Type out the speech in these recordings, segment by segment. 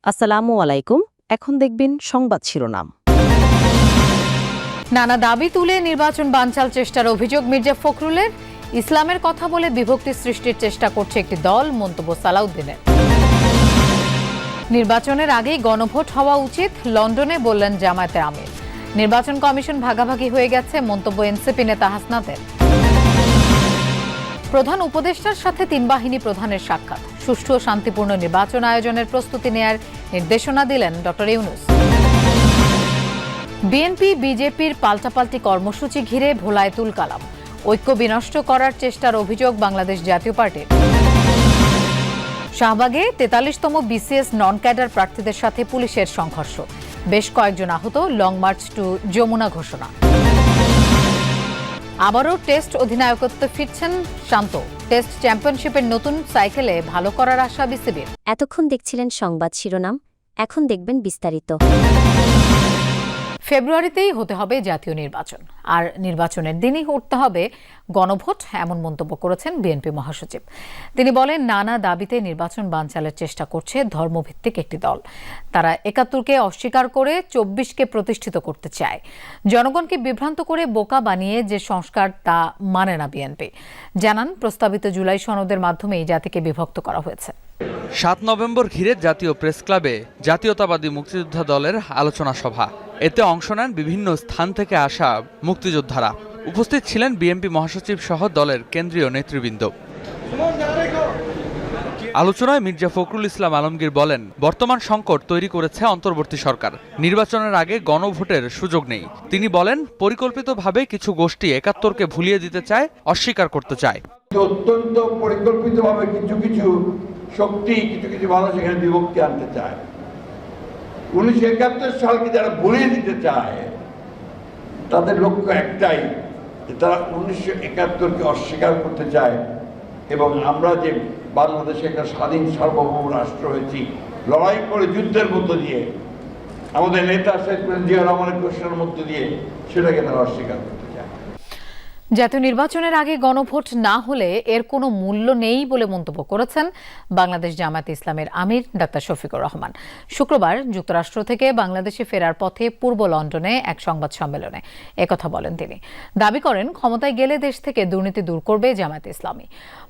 আসসালামু আলাইকুম। এখন দেখবেন সংবাদ শিরোনাম। নানা দাবি তুলে নির্বাচন বানচাল চেষ্টার অভিযোগ মির্জা ফখরুলের। ইসলামের কথা বলে বিভক্তি সৃষ্টির চেষ্টা করছে একটি দল, মন্তব্য সালাউদ্দিনের। নির্বাচনের আগেই গণভোট হওয়া উচিত, লন্ডনে বললেন জামায়াতের আমির। নির্বাচন কমিশন ভাগাভাগি হয়ে গেছে, মন্তব্য এনসিপি নেতা হাসনাতের। প্রধান উপদেষ্টার সাথে তিন বাহিনী প্রধানের সাক্ষাৎ, সুষ্ঠু ও শান্তিপূর্ণ নির্বাচন আয়োজনের প্রস্তুতি নেয়ার নির্দেশনা দিলেন ডক্টর ইউনূস। বিএনপি বিজেপির পাল্টাপাল্টি কর্মসূচি ঘিরে ভোলায় তুলকালাম, ঐক্য বিনষ্ট করার চেষ্টার অভিযোগ বাংলাদেশ জাতীয় পার্টির। শাহবাগে ৪৩তম বিসিএস নন ক্যাডার প্রার্থীদের সাথে পুলিশের সংঘর্ষ, বেশ কয়েকজন আহত, লং মার্চ টু যমুনা ঘোষণা। আবারও টেস্ট অধিনায়কত্বে ফিরছেন শান্ত, টেস্ট চ্যাম্পিয়নশিপের নতুন সাইকেলে ভালো করার আশা বিসিবির। এতক্ষণ দেখছিলেন সংবাদ শিরোনাম, এখন দেখবেন বিস্তারিত। ফেব্রুয়ারিতেই হতে হবে জাতীয় নির্বাচন, আর নির্বাচনের দিনই উঠতে হবে গণভোট, এমন মন্তব্য করেছেন বিএনপি মহাসচিব। তিনি বলেন, নানা দাবিতে নির্বাচন বানচালের চেষ্টা করছে ধর্মভিত্তিক একটি দল। তারা ৭১কে অস্বীকার করে ২৪কে প্রতিষ্ঠিত করতে চায়। জনগণকে বিভ্রান্ত করে বোকা বানিয়ে যে সংস্কার, তা মানে না বিএনপি। জানান, প্রস্তাবিত জুলাই সনদের মাধ্যমেই জাতিকে বিভক্ত করা হয়েছে। ৭ নভেম্বর ঘিরে জাতীয় প্রেস ক্লাবে জাতীয়তাবাদী মুক্তিযোদ্ধা দলের আলোচনা সভা। এতে অংশ নেন বিভিন্ন স্থান থেকে আসা মুক্তিযোদ্ধারা। উপস্থিত ছিলেন বিএনপি মহাসচিব সহ দলের কেন্দ্রীয় নেতৃবৃন্দ। আলোচনায় মির্জা ফখরুল ইসলাম আলমগীর বলেন, বর্তমান সংকট তৈরি করেছে অন্তর্বর্তী সরকার। নির্বাচনের আগে গণভোটের সুযোগ নেই। তিনি বলেন, পরিকল্পিতভাবে কিছু গোষ্ঠী ৭১কে ভুলিয়ে দিতে চায়, অস্বীকার করতে চায়। অত্যন্ত পরিকল্পিতভাবে কিছু কিছু শক্তি, কিছু কিছু মানুষ এখানে বিভক্তি আনতে চায়। ১৯৭১ সালকে যারা ভুলিয়ে দিতে চায়, তাদের লক্ষ্য একটাই, যে তারা ১৯৭১কে অস্বীকার করতে চায়। এবং আমরা যে বাংলাদেশে একটা স্বাধীন সার্বভৌম রাষ্ট্র হয়েছি, লড়াই করে যুদ্ধের মধ্য দিয়ে, আমাদের নেতা শেখ জিয়া রহমানের ঘোষণার মধ্য দিয়ে, সেটাকে তারা অস্বীকার করতে চায়। জাতীয় নির্বাচনের আগে গণভোট না হলে এর কোনো মূল্য নেই বলে মন্তব্য করেছেন বাংলাদেশ জামায়াতে ইসলামের আমির ডাক্তার শফিকুর রহমান। শুক্রবার যুক্তরাষ্ট্র থেকে বাংলাদেশে ফেরার পথে পূর্ব লন্ডনে এক সংবাদ সম্মেলনে একথা বলেন তিনি। দাবি করেন, ক্ষমতায় গেলে দেশ থেকে দুর্নীতি দূর করবে জামায়াতে ইসলামী,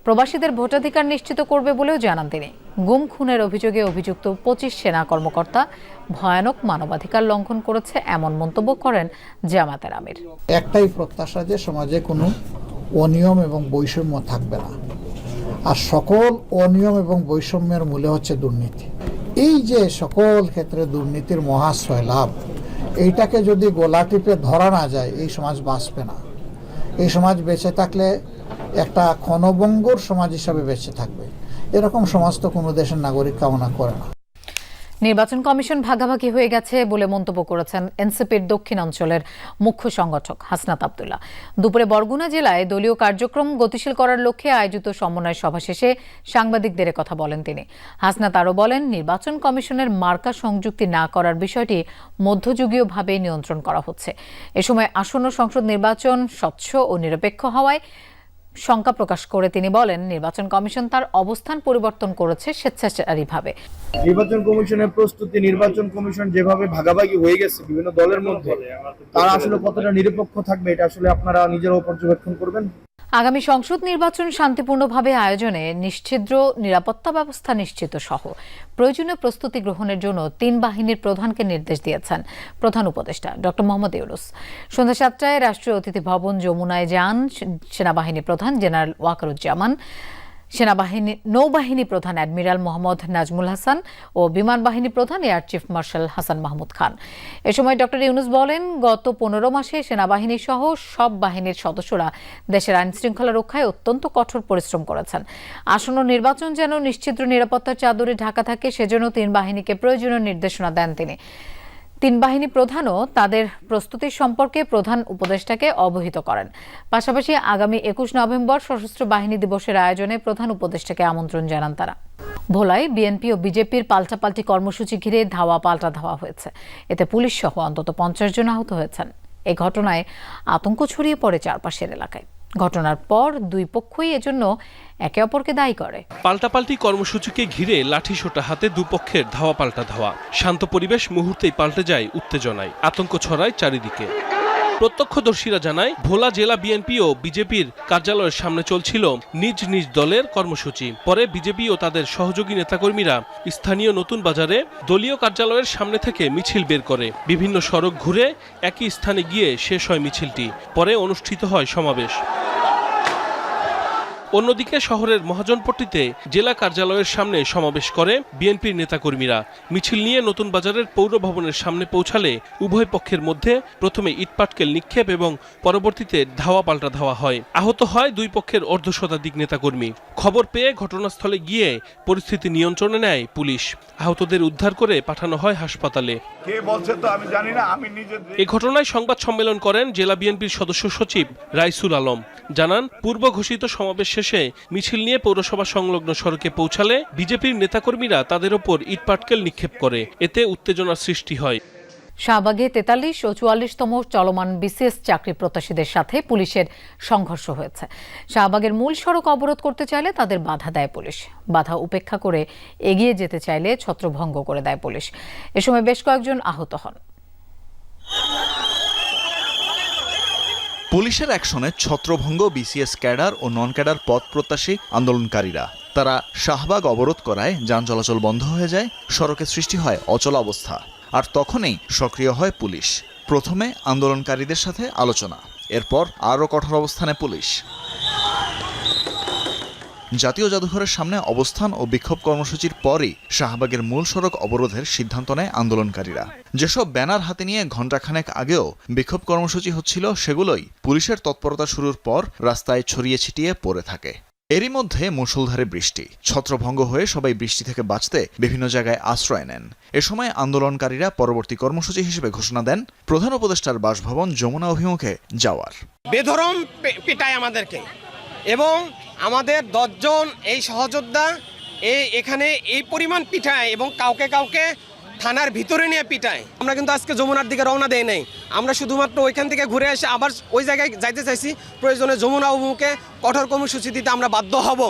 প্রবাসীদের ভোটাধিকার নিশ্চিত করবে বলেও জানান তিনি। গুম খুনের অভিযোগে অভিযুক্ত ২৫ সেনা কর্মকর্তা ভয়ানক মানবাধিকার লঙ্ঘন করেছে, এমন মন্তব্য করেন জামায়াতের আমির। একটাই প্রত্যাশা, যে সমাজে কোনো অনিয়ম এবং বৈষম্য থাকবে না, আর সকল অনিয়ম এবং বৈষম্যের মূলে হচ্ছে দুর্নীতি। এই যে সকল ক্ষেত্রে দুর্নীতির মহাশয় লাভ, এইটাকে যদি গোলা টিপে ধরা না যায়, এই সমাজ বাঁচবে না। এই সমাজ বেঁচে থাকলে একটা ক্ষণভঙ্গুর সমাজ হিসাবে বেঁচে থাকবে। এরকম সমাজ তো কোনো দেশের নাগরিক কামনা করে না। নির্বাচন কমিশন ভাগাভাগি হয়ে গেছে বলে মন্তব্য করেছেন এনসিপির দক্ষিণ অঞ্চলের মুখ্য সংগঠক হাসনাত আব্দুল্লাহ। দুপুরে বরগুনা জেলায় দলীয় কার্যক্রম গতিশীল করার লক্ষ্যে আয়োজিত সমন্বয় সভা শেষে সাংবাদিকদের কথা বলেন তিনি। হাসনাত আরও বলেন, নির্বাচন কমিশনের মার্কা সংযুক্তি না করার বিষয়টি মধ্যযুগীয়ভাবে নিয়ন্ত্রণ করা হচ্ছে। এ সময় আসন্ন সংসদ নির্বাচন স্বচ্ছ ও নিরপেক্ষ হওয়ায় শঙ্কা প্রকাশ করে তিনি বলেন, নির্বাচন কমিশন তার অবস্থান পরিবর্তন করেছে স্বেচ্ছাচারীভাবে। নির্বাচন কমিশনের প্রস্তুতি, নির্বাচন কমিশন যেভাবে ভাগাভাগি হয়ে গেছে বিভিন্ন দলের মধ্যে, তারা আসলে কতটা নিরপেক্ষ থাকবে, এটা আসলে আপনারা নিজেরাও পর্যবেক্ষণ করবেন। আগামী সংসদ নির্বাচন শান্তিপূর্ণভাবে আয়োজনে নিশ্ছিদ্র নিরাপত্তা ব্যবস্থা নিশ্চিত সহ প্রয়োজনীয় প্রস্তুতি গ্রহণের জন্য ৩ বাহিনীর প্রধানকে নির্দেশ দিয়েছেন প্রধান উপদেষ্টা ডক্টর মোহাম্মদ ইউনূস। সন্ধ্যা ৭টায় রাষ্ট্রীয় অতিথি ভবন যমুনায় যান সেনাবাহিনী প্রধান জেনারেল ওয়াকারুজ্জামান, নৌবাহিনী প্রধান অ্যাডমিরাল মোহাম্মদ নাজমুল হাসান ও বিমান বাহিনী প্রধান air chief marshal Hasan Mahmud Khan. এ সময় ডক্টর ইউনূস বলেন, গত ১৫ মাসে সেনাবাহিনী সহ সব বাহিনীর সদস্যরা দেশের আইন শৃঙ্খলা রক্ষায় অত্যন্ত কঠোর পরিশ্রম করেছেন। আসন্ন নির্বাচন যেন নিশ্চিদ্র নিরাপত্তার চাদরে ঢাকা থাকে, সেজন্য ৩ বাহিনীকে প্রয়োজনীয় নির্দেশনা দেন তিনি। ৩ বাহিনী প্রধানও তাদের প্রস্তুতির সম্পর্কে প্রধান উপদেষ্টাকে অবহিত করেন। পাশাপাশি আগামী ২১ নভেম্বর সশস্ত্র বাহিনী দিবসের আয়োজনে প্রধান উপদেষ্টাকে আমন্ত্রণ জানান তারা। ভোলায় বিএনপি ও বিজেপির পাল্টাপাল্টি কর্মসূচি ঘিরে ধাওয়া পাল্টা ধাওয়া হয়েছে। এতে পুলিশ সহ অন্তত ৫০ জন আহত হয়েছেন। এই ঘটনায় আতঙ্ক ছড়িয়ে পড়ে চারপাশের এলাকায়। ঘটনার পর দুই পক্ষই এজন্য একে অপরকে দায়ী করে। পাল্টাপাল্টি কর্মসূচিকে ঘিরে লাঠিসোঁটা হাতে দুপক্ষের ধাওয়া পাল্টা ধাওয়া। শান্ত পরিবেশ মুহূর্তেই পাল্টে যায় উত্তেজনায়, আতঙ্ক ছড়ায় চারিদিকে। প্রত্যক্ষদর্শীরা জানায়, ভোলা জেলা বিএনপি ও বিজেপির কার্যালয়ের সামনে চলছিল নিজ নিজ দলের কর্মসূচি। পরে বিজেপি ও তাদের সহযোগী নেতাকর্মীরা স্থানীয় নতুন বাজারে দলীয় কার্যালয়ের সামনে থেকে মিছিল বের করে। বিভিন্ন সড়ক ঘুরে একই স্থানে গিয়ে শেষ হয় মিছিলটি। পরে অনুষ্ঠিত হয় সমাবেশ। অন্যদিকে শহরের মহাজনপট্টিতে জেলা কার্যালয়ের সামনে সমাবেশ করে বিএনপির নেতাকর্মীরা। মিছিল নিয়ে নতুন বাজারের পৌর ভবনের সামনে পৌঁছালে উভয় পক্ষের মধ্যে প্রথমে ইটপাটকেল নিক্ষেপ এবং পরবর্তীতে ধাওয়া পাল্টা ধাওয়া হয়। আহত হয় দুই পক্ষের অর্ধশতাধিক নেতাকর্মী। খবর পেয়ে ঘটনাস্থলে গিয়ে পরিস্থিতি নিয়ন্ত্রণে নেয় পুলিশ। আহতদের উদ্ধার করে পাঠানো হয় হাসপাতালে। কে বলছে তো আমি জানি না, আমি নিজে। এ ঘটনায় সংবাদ সম্মেলন করেন জেলা বিএনপির সদস্য সচিব রাইসুল আলম। জানান, পূর্ব ঘোষিত সমাবেশ শেষে মিছিল নিয়ে পৌরসভা সংলগ্ন সড়কে পৌঁছালে বিজেপির নেতাকর্মীরা তাদের ওপর ইটপাটকেল নিক্ষেপ করে। এতে উত্তেজনার সৃষ্টি হয়। শাহবাগে ৪৩ ও ৪৪তম চলমান বিসিএস চাকরি প্রত্যাশীদের সাথে পুলিশের সংঘর্ষ হয়েছে। শাহবাগের মূল সড়ক অবরোধ করতে চাইলে তাদের বাধা দেয় পুলিশ। বাধা উপেক্ষা করে এগিয়ে যেতে চাইলে ছত্রভঙ্গ করে দেয় পুলিশ। এ সময় বেশ কয়েকজন আহত হন। পুলিশের অ্যাকশনে ছত্রভঙ্গ বিসিএস ক্যাডার ও নন ক্যাডার পদ প্রত্যাশী আন্দোলনকারীরা। তারা শাহবাগ অবরোধ করায় যান চলাচল বন্ধ হয়ে যায়, সড়কে সৃষ্টি হয় অচল অবস্থা। আর তখনই সক্রিয় হয় পুলিশ। প্রথমে আন্দোলনকারীদের সাথে আলোচনা, এরপর আরও কঠোর অবস্থানে পুলিশ। জাতীয় জাদুঘরের সামনে অবস্থান ও বিক্ষোভ কর্মসূচির পরই শাহবাগের মূল সড়ক অবরোধের সিদ্ধান্ত নেয় আন্দোলনকারীরা। যেসব ব্যানার হাতে নিয়ে ঘণ্টাখানেক আগেও বিক্ষোভ কর্মসূচি হচ্ছিল, সেগুলোই পুলিশের তৎপরতা শুরুর পর রাস্তায় ছড়িয়ে ছিটিয়ে পড়ে থাকে। এরই মধ্যে মুষলধারে বৃষ্টি। ছত্রভঙ্গ হয়ে সবাই বৃষ্টি থেকে বাঁচতে বিভিন্ন জায়গায় আশ্রয় নেন। এ সময় আন্দোলনকারীরা পরবর্তী কর্মসূচি হিসেবে ঘোষণা দেন প্রধান উপদেষ্টার বাসভবন যমুনা অভিমুখে যাওয়ার। বেধরম পিটায় আমাদেরকে, এবং আমাদের 10 জন এই সহযোদ্ধা এখানে এই পরিমাণ পিটায় এবং কাউকে কাউকে থানার ভিতরে নিয়ে পিটায়। আমরা কিন্তু আজকে যমুনার দিকে রওনা দেই নাই, আমরা শুধুমাত্র ওইখান থেকে ঘুরে এসে আবার ওই জায়গায় যাইতে চাইছি। প্রয়োজনে যমুনা অভিমুখে কঠোর কর্মসূচি দিতে আমরা বাধ্য হব।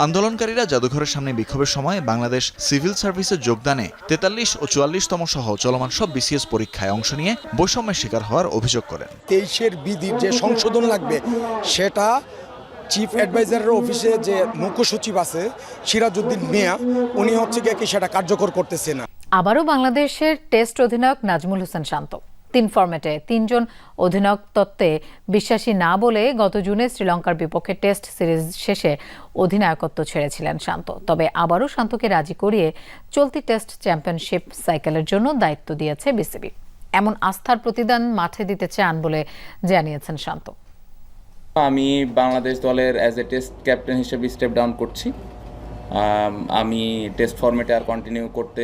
আন্দোলনকারীরা জাদুঘরের সামনে বিক্ষোভের সময় বাংলাদেশ সিভিল সার্ভিসে যোগদানে ৪৩ ও ৪৪তম সহ চলমান সব বিসিএস পরীক্ষায় অংশ নিয়ে বৈষম্যের শিকার হওয়ার অভিযোগ করেন। 23-এর বিধির যে সংশোধন লাগবে, সেটা চিফ অ্যাডভাইজারের অফিসে যে মুখ্য সচিব আছে সিরাজউদ্দিন মিয়া, উনি হচ্ছে কি সেটা কার্যকর করতেছে না। আবারও বাংলাদেশের টেস্ট অধিনায়ক নাজমুল হোসেন শান্ত 3 ফরম্যাটে 3 জন অধিনায়ক তত্ত্বে বিশ্বাসী না বলে গত জুনে শ্রীলঙ্কার বিপক্ষে টেস্ট সিরিজ শেষে অধিনায়কত্ব ছেড়েছিলেন শান্ত। তবে আবারও শান্তকে রাজি করিয়ে চলতি টেস্ট চ্যাম্পিয়নশিপ সাইকেলের জন্য দায়িত্ব দিয়েছে বিসিবি। এমন আস্থার প্রতিদান মাঠে দিতে চান বলে জানিয়েছেন শান্ত। আমি বাংলাদেশ দলের অ্যাজ এ টেস্ট ক্যাপ্টেন হিসেবে স্টেপ ডাউন করছি। আমি টেস্ট ফরম্যাটে আর কন্টিনিউ করতে